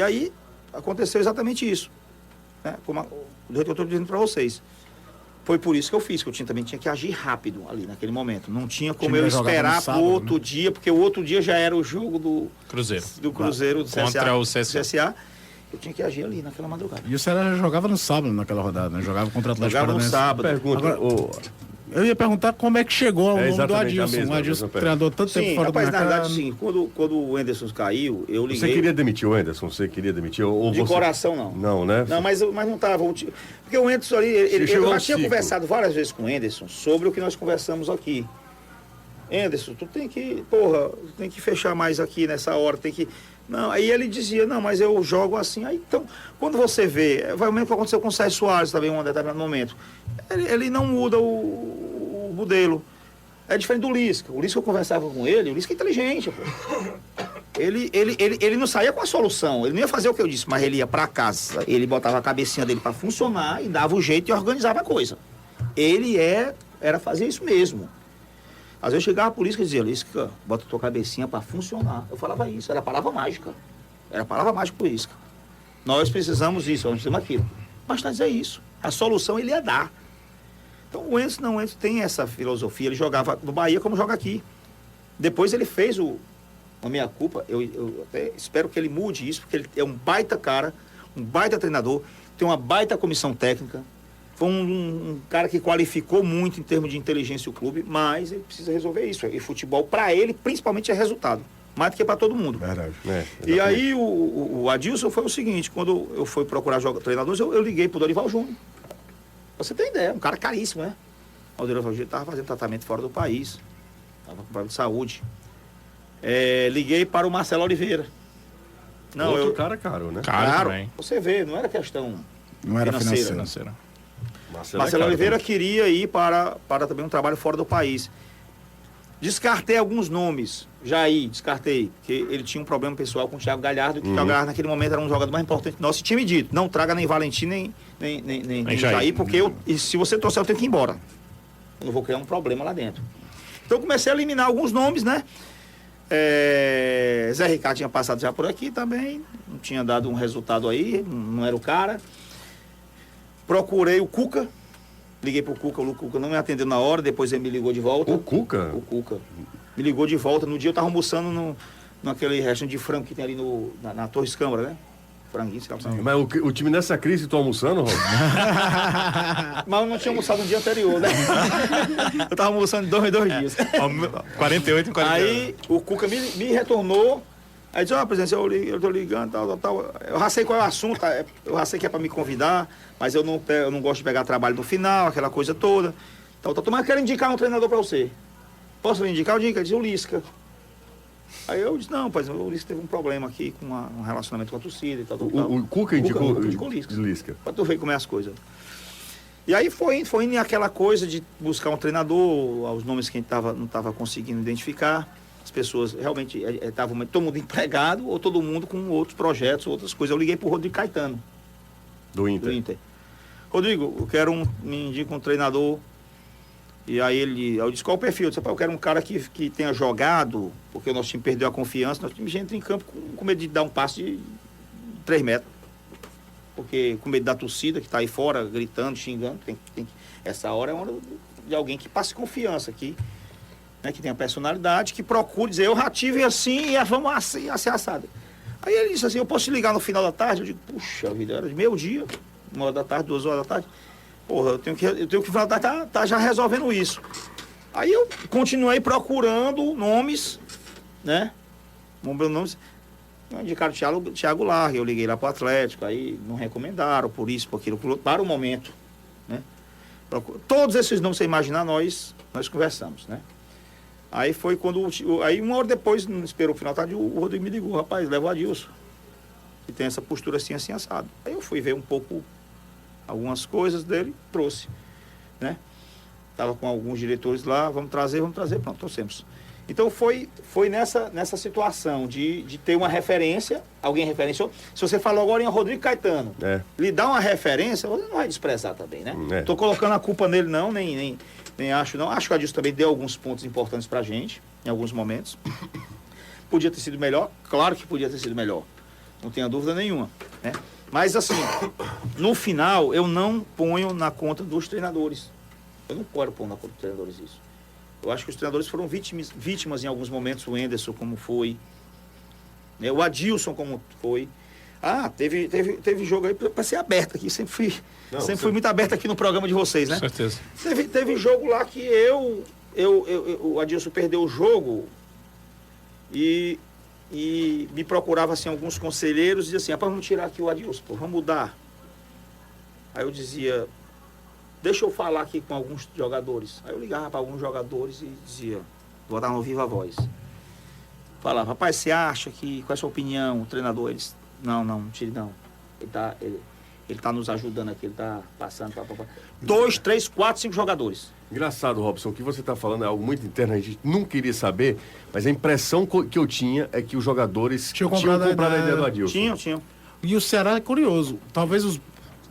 aí aconteceu exatamente isso. Né? Do jeito que eu estou dizendo para vocês. Foi por isso que eu fiz, que eu também tinha que agir rápido ali naquele momento. Não tinha como eu esperar pro outro dia, porque o outro dia já era o jogo do Cruzeiro. do Contra o CSA. CSA. Eu tinha que agir ali naquela madrugada. E o Ceará já jogava no sábado naquela rodada, né? Jogava contra o Atlético Jogava no Paranaense. sábado. Pergunta, Agora, eu ia perguntar como é que chegou ao nome do exatamente a Adilson. mesma O Adilson pergunta. treinador tanto tempo Sim, fora rapaz, do na mercado. verdade, sim. Quando o Anderson caiu, eu liguei. Você queria demitir o Anderson? Você queria demitir? Ou De você... coração, não. Não, né? Não, mas não estava. Porque o Anderson ali, eu chegou já ao tinha ciclo. conversado várias vezes com o Anderson sobre o que nós conversamos aqui. Anderson, tu tem que fechar mais aqui nessa hora, tem que... Não, aí ele dizia, não, mas eu jogo assim. Aí, então, quando você vê, vai o mesmo que aconteceu com o Sérgio Soares também em um determinado momento. Ele não muda o modelo. É diferente do Lisca. O Lisca, eu conversava com ele, o Lisca é inteligente, pô. Ele não saía com a solução, ele não ia fazer o que eu disse, mas ele ia para casa, ele botava a cabecinha dele para funcionar e dava o jeito e organizava a coisa. Era fazer isso mesmo. Às vezes eu chegava a polícia e dizia, Lisca, bota a tua cabecinha para funcionar. Eu falava isso, era a palavra mágica. Era a palavra mágica pro Lisca. Nós precisamos disso, nós precisamos aquilo. Basta dizer isso. A solução ele ia dar. Então o Enzo tem essa filosofia, ele jogava no Bahia como joga aqui. Depois ele fez a minha culpa, eu até espero que ele mude isso, porque ele é um baita cara, um baita treinador, tem uma baita comissão técnica, foi um cara que qualificou muito em termos de inteligência o clube, mas ele precisa resolver isso. E futebol, para ele, principalmente, é resultado, mais do que para todo mundo. Verdade. E aí o Adilson foi o seguinte, quando eu fui procurar treinadores, eu liguei pro Dorival Júnior. Você tem ideia, um cara caríssimo, né? O Dorival Júnior estava fazendo tratamento fora do país, estava com problema de saúde. Liguei para o Marcelo Oliveira. Outro cara caro, né? Caro também. Você vê, não era questão Não era financeiro. Financeira. Marcelo Oliveira queria ir para também um trabalho fora do país. Descartei alguns nomes, descartei, porque ele tinha um problema pessoal com o Thiago Galhardo, que o Thiago Galhardo naquele momento era um jogador mais importante nosso, e tinha me dito, não traga nem Valentim, nem Jair, porque se você trouxer eu tenho que ir embora. Eu não vou criar um problema lá dentro. Então eu comecei a eliminar alguns nomes, né? Zé Ricardo tinha passado já por aqui também, não tinha dado um resultado aí, não era o cara. Procurei o Cuca, liguei pro Cuca, o Cuca não me atendeu na hora, depois ele me ligou de volta. O Cuca? O Cuca. Me ligou de volta, no dia eu tava almoçando naquele restaurante de frango que tem ali na Torres Câmara, né? Franguinho, sei lá. Mas o time nessa crise, tu almoçando, Rob? Mas eu não tinha almoçado no dia anterior, né? Eu tava almoçando em dois dias. 48 em 48. Aí o Cuca me retornou. Aí disse, presidente, eu tô ligando, tal. Eu já sei qual é o assunto, eu já sei que é para me convidar, mas eu não gosto de pegar trabalho no final, aquela coisa toda. Mas eu quero indicar um treinador para você. Posso indicar? Ele disse, o Lisca. Aí eu disse, não, pois o Lisca teve um problema aqui com um relacionamento com a torcida e tal. O Cuca indicou o Lisca. Pra tu ver como é as coisas. E aí foi indo aquela coisa de buscar um treinador, os nomes que a gente não estava conseguindo identificar. As pessoas realmente estavam todo mundo empregado ou todo mundo com outros projetos, outras coisas. Eu liguei pro Rodrigo Caetano. Do Inter. Rodrigo, eu quero me indica um treinador. E aí eu disse, qual o perfil? Eu disse, eu quero um cara que tenha jogado, porque o nosso time perdeu a confiança, nosso time já entra em campo com medo de dar um passe de 3 metros. Porque com medo da torcida que está aí fora, gritando, xingando, essa hora é uma hora de alguém que passe confiança aqui. Né, que tenha personalidade, que procure dizer, eu já tive assim e vamos assim assado. Aí ele disse assim, eu posso te ligar no final da tarde? Eu digo, puxa vida, era de meio-dia, 1h da tarde, 2h da tarde. Porra, eu tenho que no final da tarde tá já resolvendo isso. Aí eu continuei procurando nomes, né? Nomes. Indicaram o Thiago Largue, eu liguei lá pro Atlético, aí não recomendaram por isso, por aquilo, para o momento, né? Todos esses nomes, você imaginar, nós conversamos, né? Aí foi quando... Aí 1 hora depois, não esperou o final da tarde, o Rodrigo me ligou, rapaz, leva o Adilson. que tem essa postura assim, assim, assado. Aí eu fui ver um pouco algumas coisas dele, trouxe, né? Tava com alguns diretores lá, vamos trazer, pronto, trouxemos. Então foi nessa situação de ter uma referência, alguém referenciou. Se você falou agora em Rodrigo Caetano, lhe dá uma referência, você não vai desprezar também, né? Tô colocando a culpa nele não, nem acho não. Acho que o Adilson também deu alguns pontos importantes pra gente, em alguns momentos. Podia ter sido melhor? Claro que podia ter sido melhor. Não tenha dúvida nenhuma, né? Mas assim, no final, eu não ponho na conta dos treinadores. Eu não quero pôr na conta dos treinadores isso. Eu acho que os treinadores foram vítimas em alguns momentos, o Enderson como foi, né? O Adilson como foi. Teve jogo aí para ser aberto aqui, sempre fui muito aberto aqui no programa de vocês, né? Com certeza. Teve jogo lá que o Adilson perdeu o jogo e me procurava assim alguns conselheiros e dizia assim, vamos tirar aqui o Adilson, pô, vamos mudar. Aí eu dizia, deixa eu falar aqui com alguns jogadores. Aí eu ligava para alguns jogadores e dizia, vou dar no viva voz. Falava, rapaz, você acha que, qual é a sua opinião, o treinador? Eles, não, tire não. Ele tá nos ajudando aqui, ele tá passando. 2, 3, 4, 5 jogadores. Engraçado, Robson, o que você está falando é algo muito interno, a gente não queria saber, mas a impressão que eu tinha é que os jogadores tinham comprado a ideia do Adilson. Tinham. E o Ceará é curioso. Talvez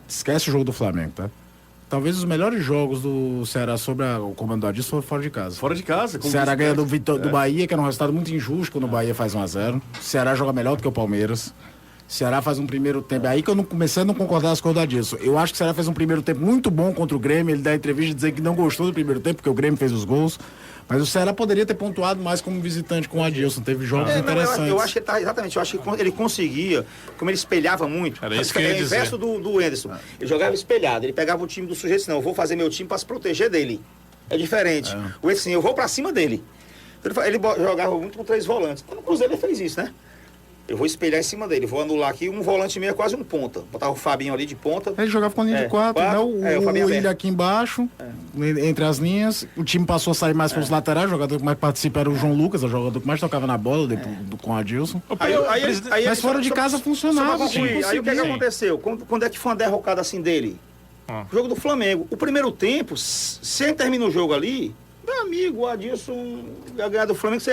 esquece o jogo do Flamengo, tá? Talvez os melhores jogos do Ceará sobre o comando do Adilson foram fora de casa. Fora de casa. O Ceará ganha do Bahia, que era um resultado muito injusto quando o Bahia faz 1-0. O Ceará joga melhor do que o Palmeiras. O Ceará faz um primeiro tempo. Aí que eu não comecei a não concordar com o da Adilson. Eu acho que o Ceará fez um primeiro tempo muito bom contra o Grêmio. Ele dá entrevista dizendo que não gostou do primeiro tempo, porque o Grêmio fez os gols. Mas o Ceará poderia ter pontuado mais como visitante com o Adilson. Teve jogos interessantes. Eu acho que exatamente. Eu acho que ele conseguia, como ele espelhava muito. Era isso que eu ia dizer. É o inverso do Enderson. Ele jogava espelhado. Ele pegava o time do sujeito, não, eu vou fazer meu time para se proteger dele. É diferente. O Enderson, eu vou para cima dele. Ele jogava muito com 3 volantes. No Cruzeiro ele fez isso, né? Eu vou espelhar em cima dele, vou anular aqui, um volante meio é quase um ponta. Botava o Fabinho ali de ponta. Ele jogava com a linha de 4, né? O Willian aqui embaixo, entre as linhas. O time passou a sair mais para os laterais, o jogador que mais participa era o João Lucas, o jogador que mais tocava na bola com o Adilson. Mas fora de casa funcionava. Aí o que aconteceu? Quando é que foi uma derrocada assim dele? O jogo do Flamengo. O primeiro tempo, sem terminar o jogo ali, meu amigo, o Adilson ia ganhar do Flamengo.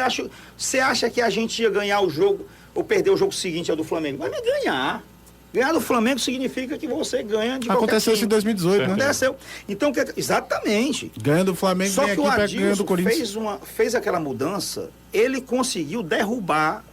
Você acha que a gente ia ganhar o jogo ou perder o jogo seguinte ao do Flamengo? Vai me ganhar. Ganhar do Flamengo significa que você ganha de Aconteceu isso em 2018, né? Aconteceu. Então, exatamente. Ganha do Flamengo, só que o ganha do Corinthians. Fez aquela mudança, ele conseguiu derrubar,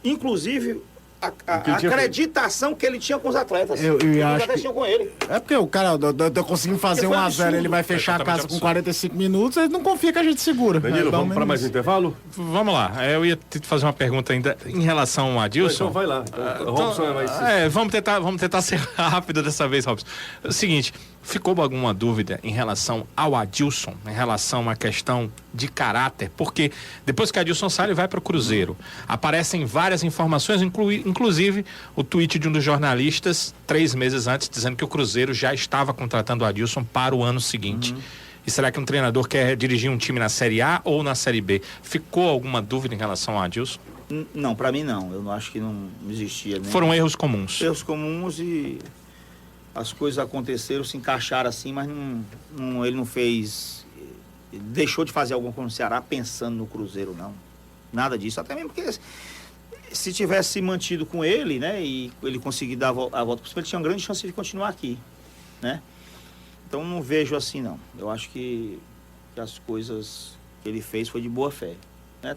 inclusive, a acreditação que ele tinha com os atletas. Eu acho que... tinham com ele. É porque o cara conseguindo fazer 1-0, ele vai fechar a casa com 45 minutos, ele não confia que a gente segura. Danilo, vamos para mais um intervalo? Vamos lá. Eu ia te fazer uma pergunta ainda em relação ao Adilson. Então vai lá. Robson é mais... Vamos tentar ser rápido dessa vez, Robson. É o seguinte, ficou alguma dúvida em relação ao Adilson, em relação à questão de caráter? Porque depois que o Adilson sai, ele vai para o Cruzeiro. Aparecem várias informações, inclusive o tweet de um dos jornalistas 3 meses antes, dizendo que o Cruzeiro já estava contratando o Adilson para o ano seguinte. E será que um treinador quer dirigir um time na Série A ou na Série B? Ficou alguma dúvida em relação ao Adilson? Não, para mim não. Eu não acho que não existia. Né? Foram erros comuns. Erros comuns e as coisas aconteceram, se encaixaram assim, mas ele não fez... Deixou de fazer alguma coisa no Ceará pensando no Cruzeiro, não. Nada disso. Até mesmo porque se tivesse se mantido com ele, né, e ele conseguir dar a volta por cima, ele tinha uma grande chance de continuar aqui, né? Então não vejo assim, não. Eu acho que as coisas que ele fez foi de boa fé. Né?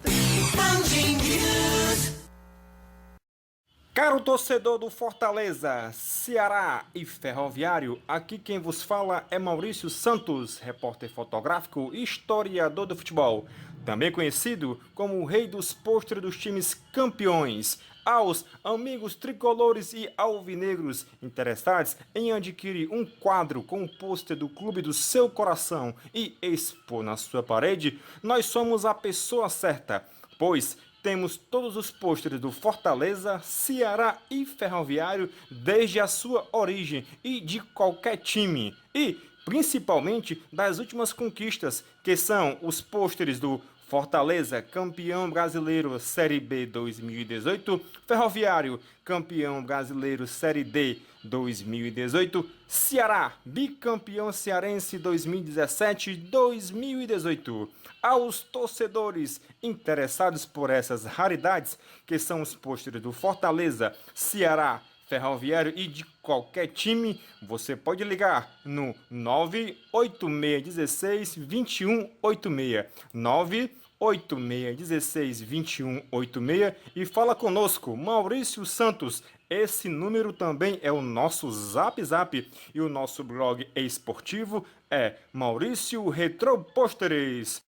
Caro torcedor do Fortaleza, Ceará e Ferroviário, aqui quem vos fala é Maurício Santos, repórter fotográfico e historiador do futebol, também conhecido como o rei dos pôsteres dos times campeões. Aos amigos tricolores e alvinegros interessados em adquirir um quadro com o pôster do clube do seu coração e expor na sua parede, nós somos a pessoa certa, pois temos todos os pôsteres do Fortaleza, Ceará e Ferroviário desde a sua origem e de qualquer time. E, principalmente, das últimas conquistas, que são os pôsteres do Fortaleza, campeão brasileiro Série B 2018. Ferroviário, campeão brasileiro Série D 2018. Ceará, bicampeão cearense 2017-2018. Aos torcedores interessados por essas raridades, que são os pôsteres do Fortaleza, Ceará, Ferroviário e de qualquer time, você pode ligar no 98616-2186, 98616-2186 e fala conosco, Maurício Santos. Esse número também é o nosso Zap e o nosso blog esportivo é Maurício Retro Pôsteres.